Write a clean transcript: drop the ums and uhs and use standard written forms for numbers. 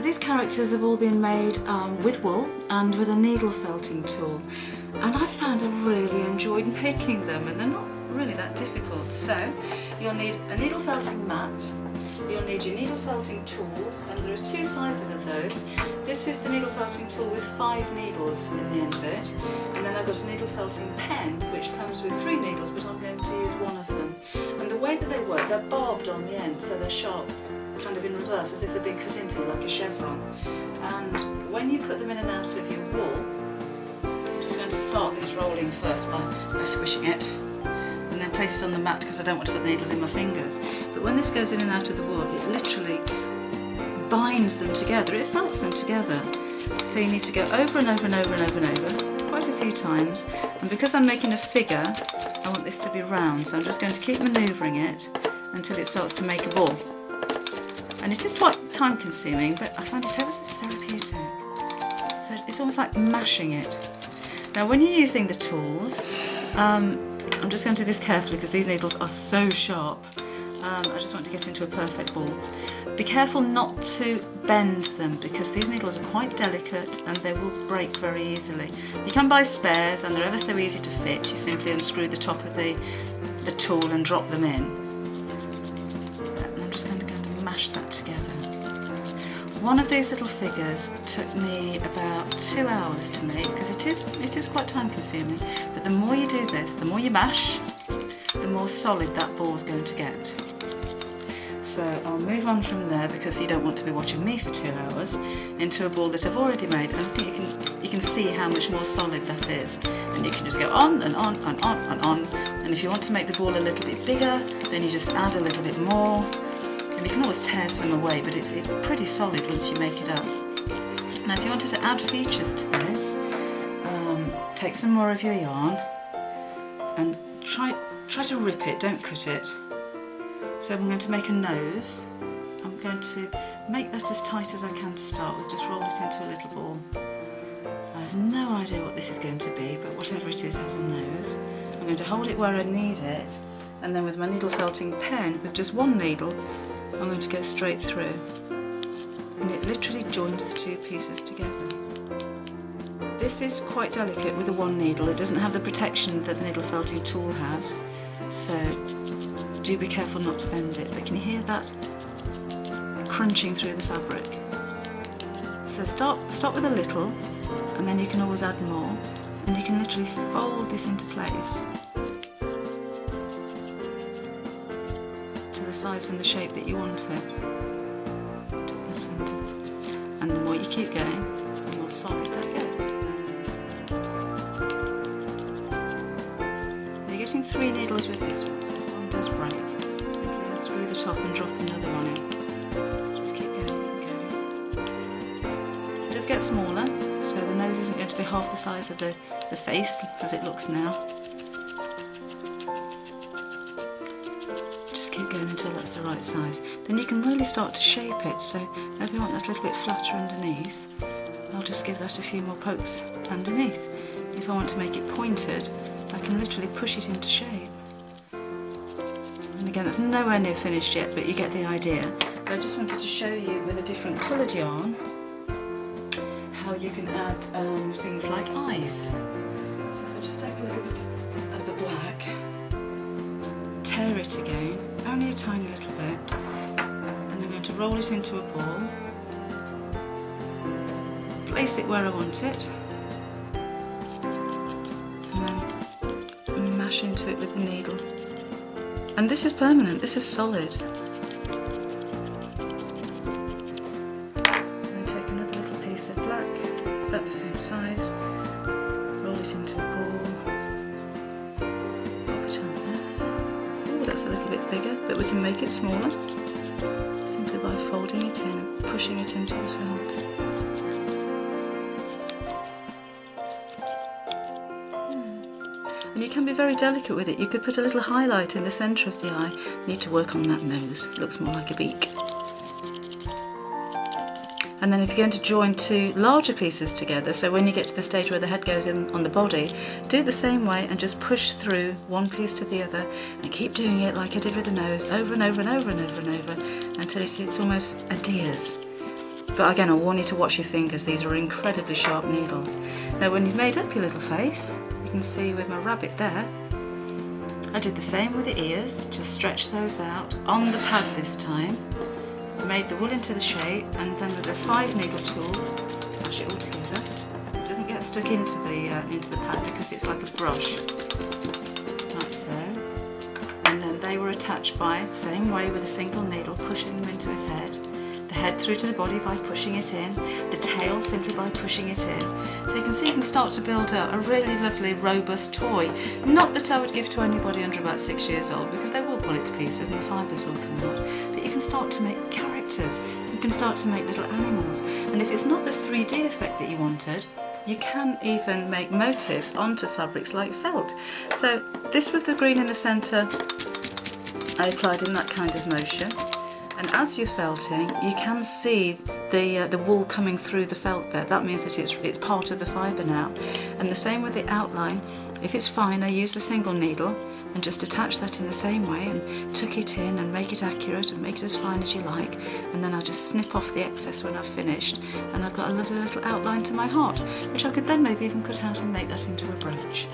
these characters have all been made with wool and with a needle felting tool, and I found I really enjoyed making them, and they're not really that difficult. So you'll need a needle felting mat, you'll need your needle felting tools, and there are two sizes of those. This is the needle felting tool with 5 needles in the end of it, and then I've got a needle felting pen which comes with 3 needles, but I'm going to use one of them. And the way that they work, they're barbed on the end, so they're sharp kind of in reverse, as if they've been cut into like a chevron. And when you put them in and out of your wool, I'm just going to start this rolling first by squishing it, and then place it on the mat because I don't want to put the needles in my fingers. But when this goes in and out of the wool, it literally binds them together, it felts them together. So you need to go over and over and over and over and over quite a few times, and because I'm making a figure, I want this to be round, so I'm just going to keep manoeuvring it until it starts to make a ball. And it is quite time consuming, but I find it ever so therapeutic. So it's almost like mashing it. Now when you're using the tools, I'm just going to do this carefully because these needles are so sharp. I just want to get into a perfect ball. Be careful not to bend them because these needles are quite delicate and they will break very easily. You can buy spares and they're ever so easy to fit. You simply unscrew the top of the tool and drop them in. And I'm just going to mash that together. One of these little figures took me about 2 hours to make because it is quite time consuming, but the more you do this, the more you mash, the more solid that ball is going to get. So I'll move on from there because you don't want to be watching me for 2 hours into a ball that I've already made, and I think you can see how much more solid that is, and you can just go on and on and on and on, and if you want to make the ball a little bit bigger then you just add a little bit more. And you can always tear some away, but it's pretty solid once you make it up. Now if you wanted to add features to this, take some more of your yarn and try to rip it, don't cut it. So I'm going to make a nose. I'm going to make that as tight as I can to start with, just roll it into a little ball. I have no idea what this is going to be, but whatever it is has a nose. I'm going to hold it where I need it, and then with my needle felting pen, with just one needle, I'm going to go straight through, and it literally joins the 2 pieces together. This is quite delicate with the one needle. It doesn't have the protection that the needle felting tool has, so do be careful not to bend it. But can you hear that crunching through the fabric? So start with a little, and then you can always add more, and you can literally fold this into place to the size and the shape that you want it. And the more you keep going, the more solid that gets. You're getting 3 needles with this one, so if one does break, simply unscrew the top and drop another one in. Just keep going and going. It does get smaller, so the nose isn't going to be half the size of the face as it looks now. Keep going until that's the right size. Then you can really start to shape it, so if you want that a little bit flatter underneath, I'll just give that a few more pokes underneath. If I want to make it pointed, I can literally push it into shape. And again, that's nowhere near finished yet, but you get the idea. But I just wanted to show you with a different coloured yarn how you can add things like eyes. So if I just take a little bit of the black, tear it again, only a tiny little bit, and I'm going to roll it into a ball, place it where I want it, and then mash into it with the needle. And this is permanent, this is solid. And take another little piece of black, about the same size, roll it into a ball, pop it on there. That's a little bit bigger, but we can make it smaller simply by folding it in and pushing it into the front. And you can be very delicate with it. You could put a little highlight in the centre of the eye. You need to work on that nose. It looks more like a beak. And then if you're going to join 2 larger pieces together, so when you get to the stage where the head goes in on the body, do it the same way and just push through one piece to the other and keep doing it like I did with the nose, over and over and over and over and over until it's almost adheres. But again, I warn you to watch your fingers, these are incredibly sharp needles. Now when you've made up your little face, you can see with my rabbit there, I did the same with the ears, just stretch those out on the pad this time, made the wool into the shape, and then with a 5 needle tool, mash it all together. It doesn't get stuck into the pad because it's like a brush, like so. And then they were attached by the same way with a single needle, pushing them into his head. The head through to the body by pushing it in, the tail simply by pushing it in. So you can see you can start to build up a really lovely robust toy. Not that I would give to anybody under about 6 years old, because they will pull it to pieces and the fibres will come out. But you can start to make characters, you can start to make little animals. And if it's not the 3D effect that you wanted, you can even make motifs onto fabrics like felt. So this with the green in the centre, I applied in that kind of motion. And as you're felting, you can see the wool coming through the felt there. That means that it's part of the fibre now. And the same with the outline. If it's fine, I use the single needle and just attach that in the same way and tuck it in and make it accurate and make it as fine as you like. And then I just snip off the excess when I've finished. And I've got a lovely little outline to my heart, which I could then maybe even cut out and make that into a brooch.